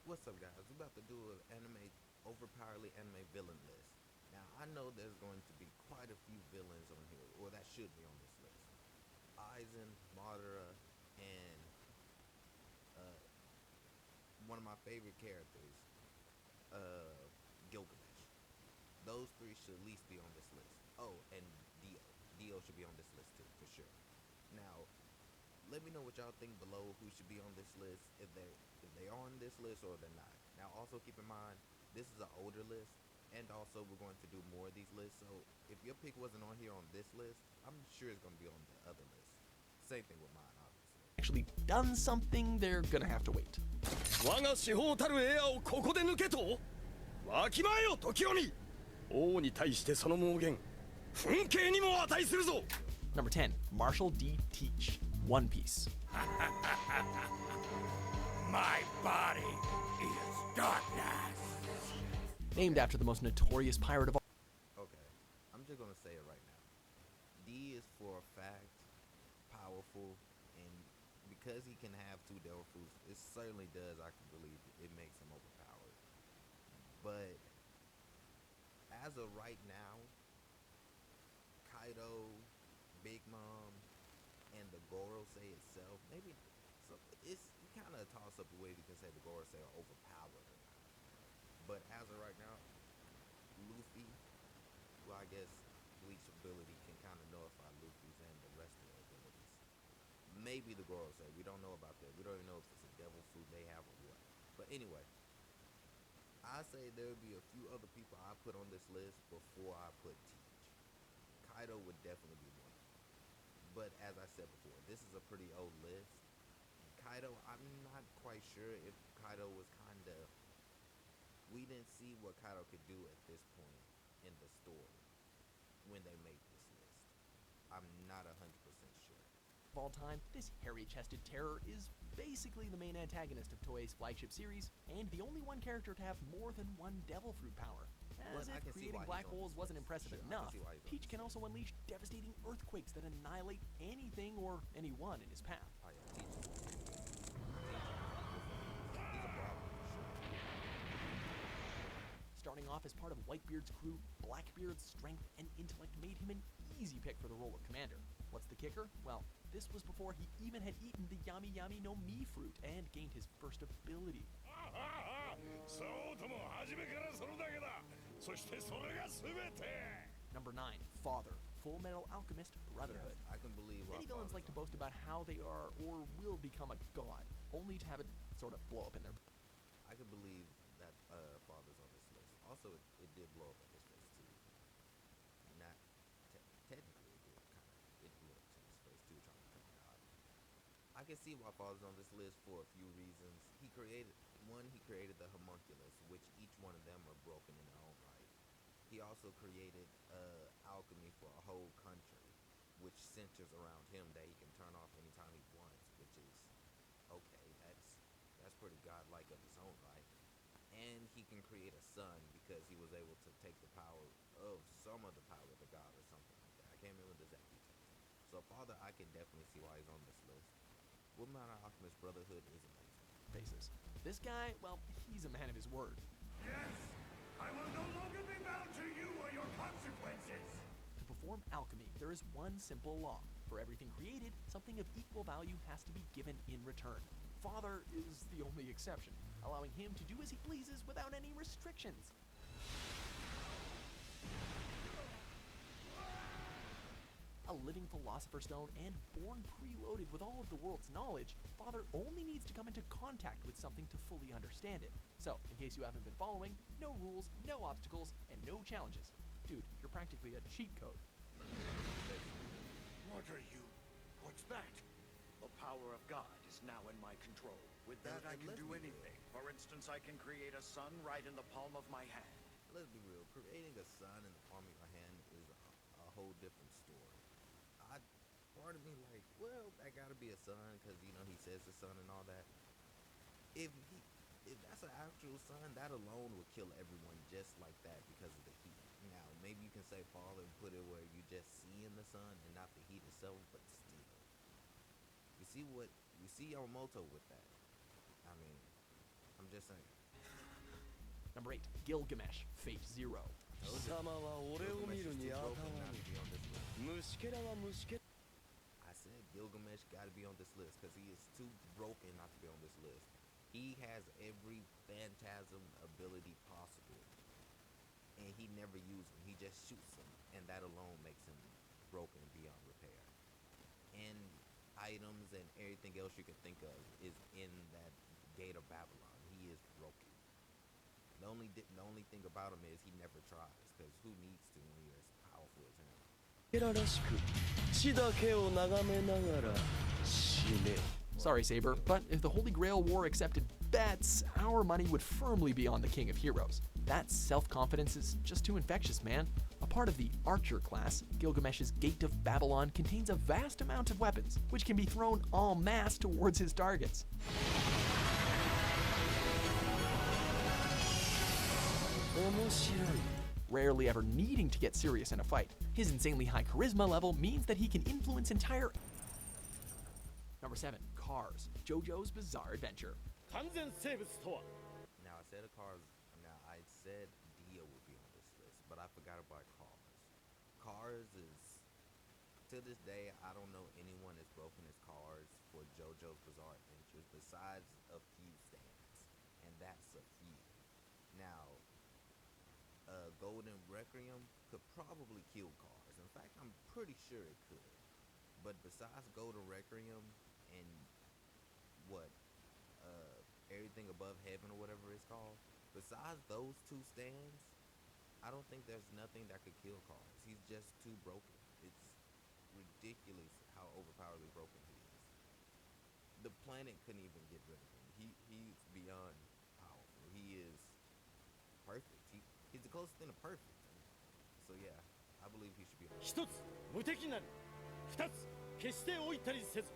What's up, guys? We're about to do an overpoweredly anime villain list. Now, I know there's going to be quite a few villains on here, or that should be on this list. Aizen, Madara, and uh, one of my favorite characters, uh, Gilgamesh. Those three should at least be on this list. Oh, and Dio. Dio should be on this list too, for sure. Now, let me know what y'all think below who should be on this list, if they are on this list or they're not. Now also keep in mind this is an older list, and also we're going to do more of these lists. So if your pick wasn't on here on this list, I'm sure it's going to be on the other list. Same thing with mine, obviously. Actually done something, they're gonna have to wait. 我が四方たるエアをここで抜けとわきまえよ時臣王に対してその妄言憤敬にも値するぞ Number 10, Marshall D. Teach, One Piece. My body is darkness. Named after the most notorious pirate of all. Okay, I'm just going to say it right now. D is for a fact powerful, and because he can have two devil fruits, it certainly does, I can believe it makes him overpowered. But as of right now, Kaido, Big Mom, and the Gorosei itself, maybe so it's kind of a toss-up the way you can say the Gorosei are overpowered or not. But as of right now, Luffy, who I guess Bleach ability can kind of nullify Luffy's and the rest of their abilities. Maybe the Gorosei, we don't know about that. We don't even know if it's a devil fruit they have or what. But anyway, I say there would be a few other people I put on this list before I put Teach. Kaido would definitely be one. But as I said before, this is a pretty old list. Kaido, I'm not quite sure if Kaido was kind of... We didn't see what Kaido could do at this point in the story when they made this list. I'm not 100% sure. Of all time, this hairy-chested terror is basically the main antagonist of Toei's flagship series, and the only one character to have more than one devil fruit power. As if creating black holes wasn't impressive enough, Teach can also unleash devastating earthquakes that annihilate anything or anyone in his path. Oh yeah, Teach. He's a problem for sure. Starting off as part of Whitebeard's crew, Blackbeard's strength and intellect made him an easy pick for the role of commander. What's the kicker? Well, this was before he even had eaten the Yami Yami no Mi fruit and gained his first ability. Number 9, Father, Full Metal Alchemist Brotherhood. Yes, I can believe Many villains like to boast about how they are or will become a god, only to have it sort of blow up in their... I can believe that Father's on this list. Also, it did blow up on this list too. Not technically, it did kind of. It blew up to his face too, trying to become a god. I can see why Father's on this list for a few reasons. He created the homunculus, which each one of them are broken in their own right. He also created alchemy for a whole country, which centers around him that he can turn off anytime he wants, which is okay. That's pretty godlike of his own right. And he can create a sun because he was able to take the power of some of the power of the god or something like that. I can't remember the exact details. So Father, I can definitely see why he's on this list. Full Metal Alchemist Brotherhood is amazing. Basis. This guy, well, he's a man of his word. Yes, I will no longer be bound to you or your consequences. To perform alchemy, there is one simple law. For everything created, something of equal value has to be given in return. Father is the only exception, allowing him to do as he pleases without any restrictions. A living Philosopher's Stone and born preloaded with all of the world's knowledge, Father only needs to come into contact with something to fully understand it. So, in case you haven't been following, no rules, no obstacles, and no challenges. Dude, you're practically a cheat code. What are you? What's that? The power of God is now in my control. With that, I can do anything. For instance, I can create a sun right in the palm of my hand. Let's be real. Creating a sun in the palm of your hand is a whole different story. Part of me like, well, that gotta be a sun because he says the sun and all that. If that's an actual sun, that alone would kill everyone just like that because of the heat. Now, maybe you can say Father and put it where you just see in the sun and not the heat itself, but still. You see Yamamoto with that. I mean, I'm just saying. Number 8, Gilgamesh, Fate Zero. 貴様は俺を見るにあたわぬ。虫けらは虫け。 I said Gilgamesh got to be on this list because he is too broken not to be on this list. He has every phantasm ability possible, and he never uses them. He just shoots them, and that alone makes him broken beyond repair. And items and everything else you can think of is in that gate of Babylon. He is broken. The only thing about him is he never tries, because who needs to when you're as powerful as him? けららしく地だけを眺めながら死ね。 Sorry, Saber, but if the Holy Grail War accepted bets, our money would firmly be on the King of Heroes. That self-confidence is just too infectious, man. A part of the Archer class, Gilgamesh's Gate of Babylon contains a vast amount of weapons, which can be thrown en masse towards his targets. Rarely ever needing to get serious in a fight, his insanely high charisma level means that he can influence entire... Number 7, Cars, JoJo's Bizarre Adventure. 完全生物とは Now I said I said Dio would be on this list, but I forgot about Cars. Cars is, to this day, I don't know anyone as broken as Cars for JoJo's Bizarre Adventures besides a few stands, and that's a few. Now, Golden Requiem could probably kill Cars. In fact, I'm pretty sure it could. But besides Golden Requiem and everything above heaven or whatever it's called, besides those two stands, I don't think there's nothing that could kill Cars. He's just too broken. It's ridiculous how overpoweredly broken he is. The planet couldn't even get rid of him. He's beyond powerful. He is perfect. He's the closest thing to perfect. So yeah, I believe he should be on. 一つ無敵なり二つ決して老いたりせず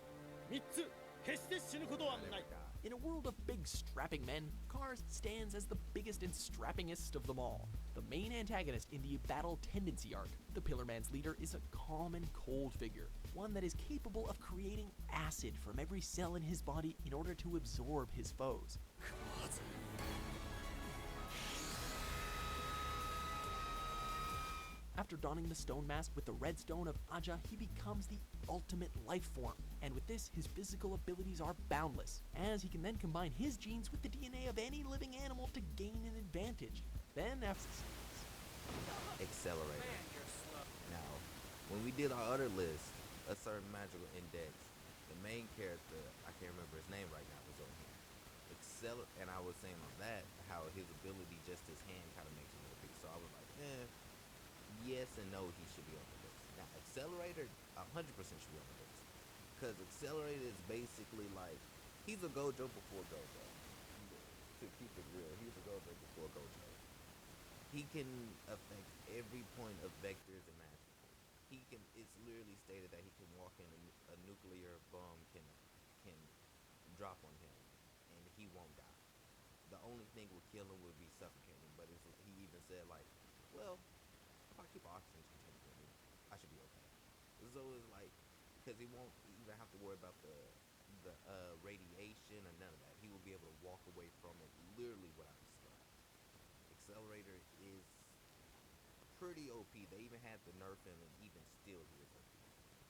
三つ決して死ぬことはない In a world of big strapping men, Cars stands as the biggest and strappingest of them all. The main antagonist in the Battle Tendency arc, the Pillar Man's leader is a calm and cold figure, one that is capable of creating acid from every cell in his body in order to absorb his foes. After donning the stone mask with the red stone of Aja, he becomes the ultimate life form, and with this, his physical abilities are boundless, as he can then combine his genes with the DNA of any living animal to gain an advantage. Then after... Accelerator. Now, when we did our other list, a certain magical index, the main character, I can't remember his name right now, was on here. And I was saying on that, how his ability, just his hand kind of makes him OP. So I was like, yes and no, he should be on the list. Now, Accelerator, 100% should be on the list. Because Accelerator is basically like, he's a Gojo before Gojo. To keep it real, he's a Gojo before Gojo. He can affect every point of vectors imaginable. It's literally stated that he can walk in a nuclear bomb can drop on him, and he won't die. The only thing would kill him would be suffocating, but he even said like, well, if I keep oxygen contained with me, I should be okay. So it's like, because he won't even have to worry about the radiation or none of that. He will be able to walk away from it literally without a scratch. Accelerator is pretty OP. They even had to nerf him, and even still he is OP.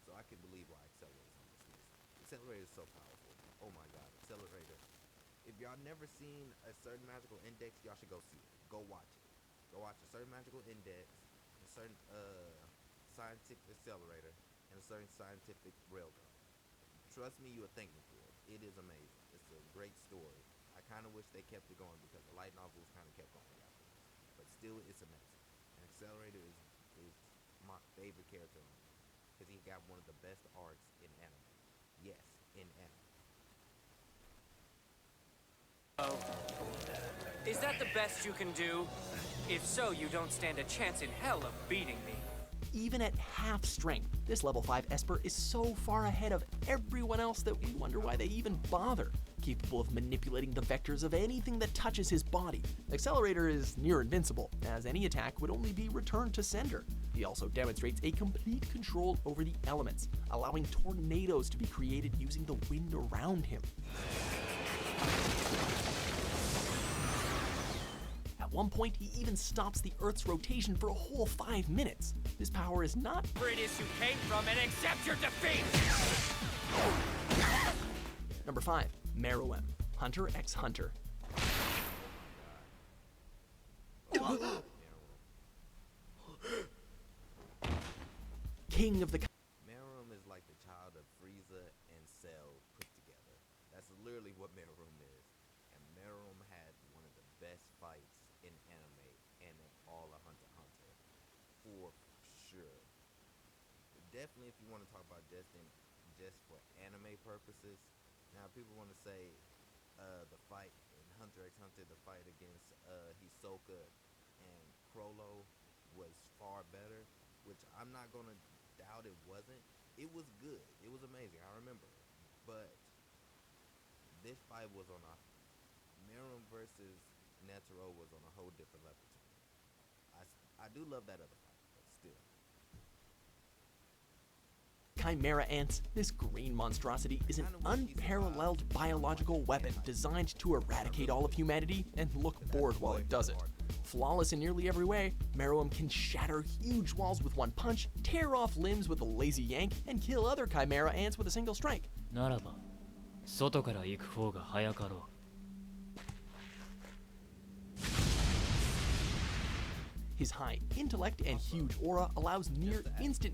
So I can believe why Accelerator is on this list. Accelerator is so powerful. Oh my god, Accelerator. If y'all never seen a certain magical index, y'all should go see it. Go watch it. Go watch a certain magical index, a certain scientific accelerator, and a certain scientific railgun. Trust me, you will thank me for it. It is amazing. It's a great story. I kind of wish they kept it going because the light novels kind of kept going after this. But still, it's amazing. And Accelerator is my favorite character on it because he got one of the best arcs in anime. Yes, in anime. Is that the best you can do? If so, you don't stand a chance in hell of beating me. Even at half strength, this level 5 Esper is so far ahead of everyone else that we wonder why they even bother. Capable of manipulating the vectors of anything that touches his body, Accelerator is near invincible, as any attack would only be returned to sender. He also demonstrates a complete control over the elements, allowing tornadoes to be created using the wind around him. At one point, he even stops the Earth's rotation for a whole 5 minutes. This power is not where it is you came from and accept your defeat! Number 5. Meruem, Hunter x Hunter. King of the... Meruem is like the child of Frieza and Cell put together. That's literally what Meruem is. And Meruem had one of the best fights in anime and in all of Hunter x Hunter. For sure. Definitely if you want to talk about just for anime purposes. Now people want to say the fight in Hunter x Hunter, the fight against Hisoka and Crollo was far better, which I'm not going to doubt it wasn't. It was good. It was amazing. I remember it. But this fight was on a... Meruem versus Netero was on a whole different level to me. I do love that other fight, but still. Chimera ants, this green monstrosity is an unparalleled biological weapon designed to eradicate all of humanity and look bored while it does it. Flawless in nearly every way, Meruem can shatter huge walls with one punch, tear off limbs with a lazy yank, and kill other chimera ants with a single strike. ならば、外から行く方が早かろう。His high intellect and huge aura allows near instant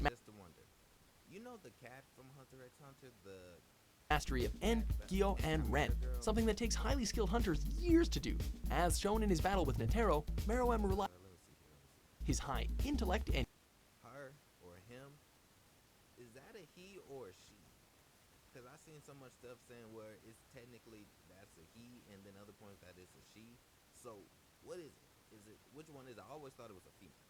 You know the cat from Hunter x Hunter, the mastery of En, Gyo, and Ren, something that takes highly skilled hunters years to do. As shown in his battle with Netero, Meruem relies his high intellect and her or him. Is that a he or a she? Because I've seen so much stuff saying where it's technically that's a he, and then other points that it's a she. So what is it? Which one is it? I always thought it was a female.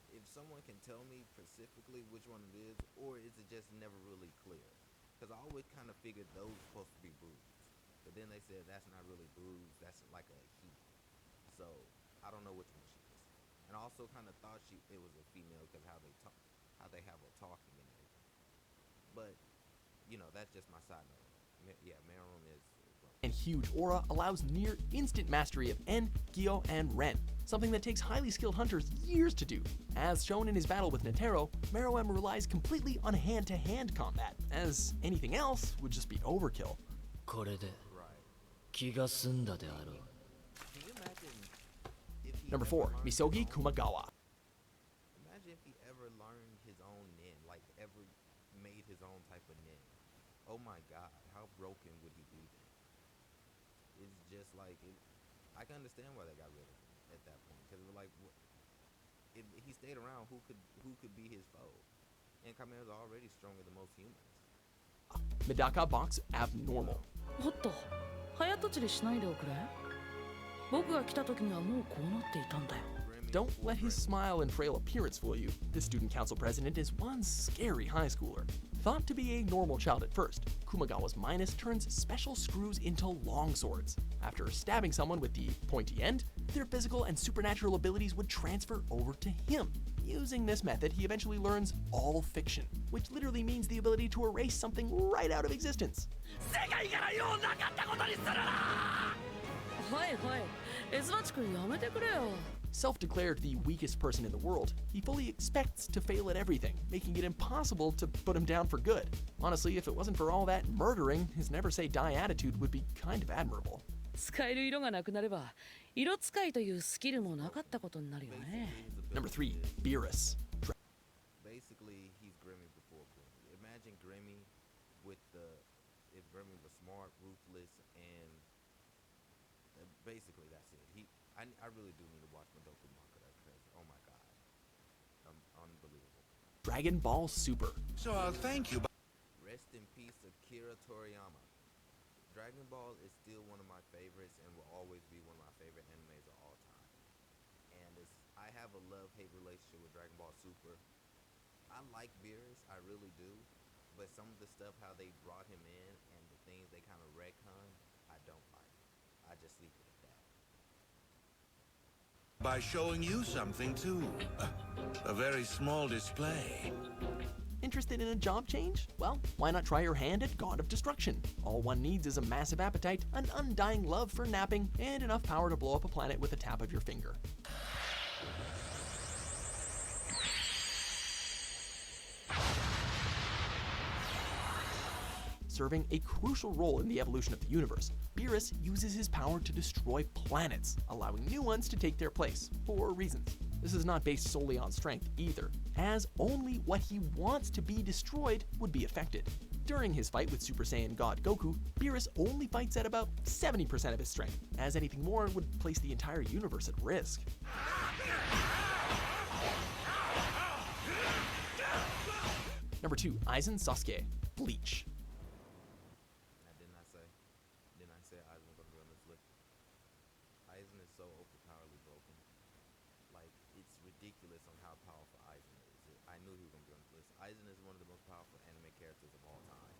If someone can tell me specifically which one it is, or is it just never really clear? Because I always kind of figured those were supposed to be boobs, but then they said that's not really boobs, that's like a he. So I don't know which one she is, and I also kind of thought it was a female because how they talk, how they have her talking and everything. But you know, that's just my side note. Yeah, Meruem is. And huge aura allows near instant mastery of En, Gyo, and Ren, something that takes highly skilled hunters years to do. As shown in his battle with Netero, Meruem relies completely on hand-to-hand combat, as anything else would just be overkill. これで気が済んだであろう。 Number 4. Misogi Kumagawa. Imagine if he ever learned his own nin, like ever made his own type of nin. Oh my god, how broken would he be then? It's just like I can understand why they got rid of him at that point, because it was like, if he stayed around, who could be his foe? And Chimera's already stronger than most humans. Medaka Box Abnormal. おっと、早とちりしないでおくれ。僕が来た時にはもうこうなっていたんだよ。 Don't let his smile and frail appearance fool you. The student council president is one scary high schooler. Thought to be a normal child at first, Kumagawa's Minus turns special screws into long swords. After stabbing someone with the pointy end, their physical and supernatural abilities would transfer over to him. Using this method, he eventually learns all fiction, which literally means the ability to erase something right out of existence. はいはい、エズバチ君やめてくれよ。 Self-declared the weakest person in the world, he fully expects to fail at everything, making it impossible to put him down for good. Honestly, if it wasn't for all that murdering, his never-say-die attitude would be kind of admirable. 使える色がなくなれば、色使いというスキルもなかったことになるよね。 Number 3. Beerus. Basically, he's Grimmy before Grimmy. Imagine Grimmy with if Grimmy was smart, ruthless, and basically that's it. I really do need to watch Madoka Makura because, oh my god, unbelievable. Dragon Ball Super. So I'll thank you. Rest in peace, Akira Toriyama. Dragon Ball is still one of my favorites and will always be one of my favorite animes of all time. And I have a love-hate relationship with Dragon Ball Super. I like Beerus, I really do, but some of the stuff how they brought him in and the things they kind of retcon, I don't like. I just leave it at that. By showing you something too. A very small display. Interested in a job change? Well, why not try your hand at God of Destruction? All one needs is a massive appetite, an undying love for napping, and enough power to blow up a planet with a tap of your finger. Serving a crucial role in the evolution of the universe, Beerus uses his power to destroy planets, allowing new ones to take their place, for reasons. This is not based solely on strength either, as only what he wants to be destroyed would be affected. During his fight with Super Saiyan God Goku, Beerus only fights at about 70% of his strength, as anything more would place the entire universe at risk. Number 2, Aizen Sasuke, Bleach. Didn't I say Aizen was gonna be on this list? Aizen is so overpoweredly broken. Like, it's ridiculous on how powerful Aizen is. I knew he was gonna be on this list. Aizen is one of the most powerful anime characters of all time.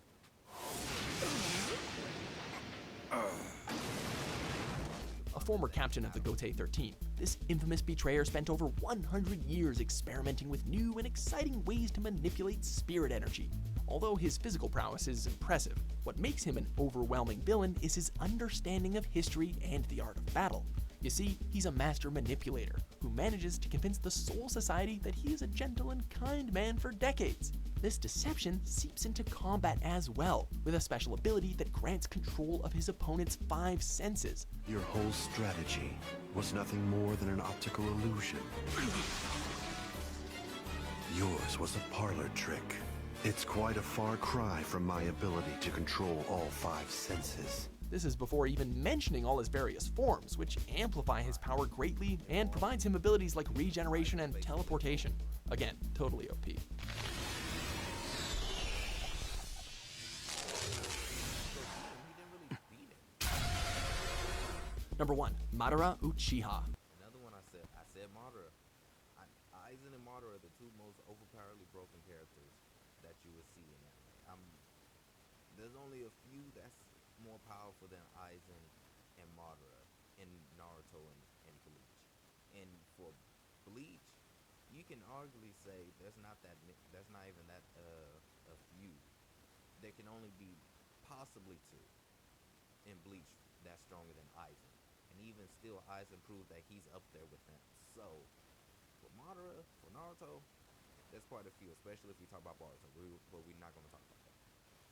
A former captain of the Gotei 13, this infamous betrayer spent over 100 years experimenting with new and exciting ways to manipulate spirit energy. Although his physical prowess is impressive, what makes him an overwhelming villain is his understanding of history and the art of battle. You see, he's a master manipulator who manages to convince the Soul Society that he is a gentle and kind man for decades. This deception seeps into combat as well, with a special ability that grants control of his opponent's 5 senses. Your whole strategy was nothing more than an optical illusion. Yours was a parlor trick. It's quite a far cry from my ability to control all 5 senses. This is before even mentioning all his various forms, which amplify his power greatly and provides him abilities like regeneration and teleportation. Again, totally OP. Number 1, Madara Uchiha. Another one I said Madara. Aizen and Madara are the two most overpoweredly broken characters that you will see in anime. There's only a few that's more powerful than Aizen and Madara in Naruto and Bleach. And for Bleach, you can arguably say there's not even that a few. There can only be possibly 2 in Bleach that's stronger than Aizen. And even still, Aizen proved that he's up there with them. So, for Madara, for Naruto, there's quite a few, especially if we talk about Boruto, but we're not going to talk about that.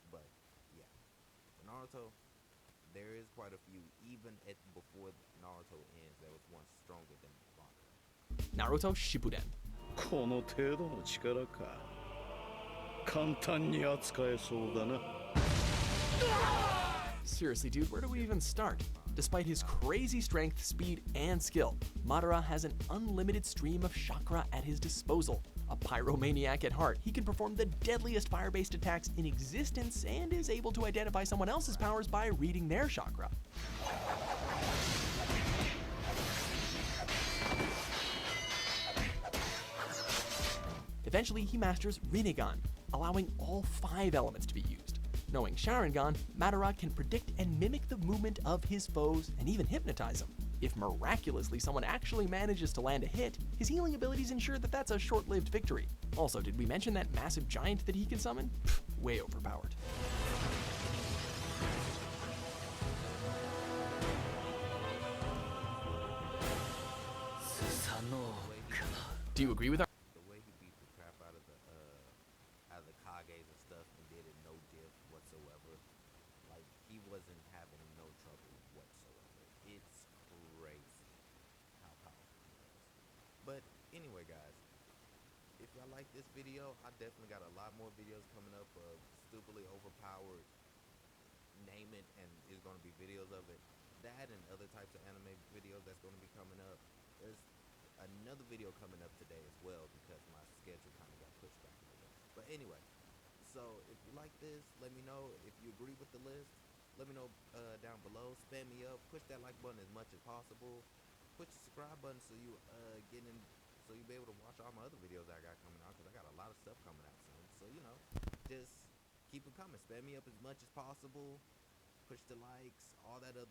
But, yeah. For Naruto, there is quite a few, even before Naruto ends, there was one stronger than Madara. Naruto Shippuden. この程度の力か。簡単に扱えそうだな。Seriously, dude, where do we even start? Despite his crazy strength, speed, and skill, Madara has an unlimited stream of chakra at his disposal. A pyromaniac at heart, he can perform the deadliest fire-based attacks in existence and is able to identify someone else's powers by reading their chakra. Eventually, he masters Rinnegan, allowing all 5 elements to be used. Knowing Sharingan, Madara can predict and mimic the movement of his foes and even hypnotize them. If miraculously someone actually manages to land a hit, his healing abilities ensure that that's a short-lived victory. Also, did we mention that massive giant that he can summon? Pfft, way overpowered. Do you agree with our The way he beat the crap out of the Kages and stuff and did it no diff whatsoever. Like, he wasn't having no trouble whatsoever. It's crazy how powerful he was. But anyway, guys, if y'all like this video, I definitely got a lot more videos coming up of stupidly overpowered. Name it, and there's going to be videos of it. That and other types of anime videos that's going to be coming up. There's another video coming up today as well because my schedule kind of got pushed back a little bit. But anyway, so if you like this, let me know. If you agree with the list, let me know down below. Spam me up. Push that like button as much as possible. Push the subscribe button so you so you'll be able to watch all my other videos that I got coming out because I got a lot of stuff coming out soon. So just keep it coming. Spam me up as much as possible. Push the likes, all that other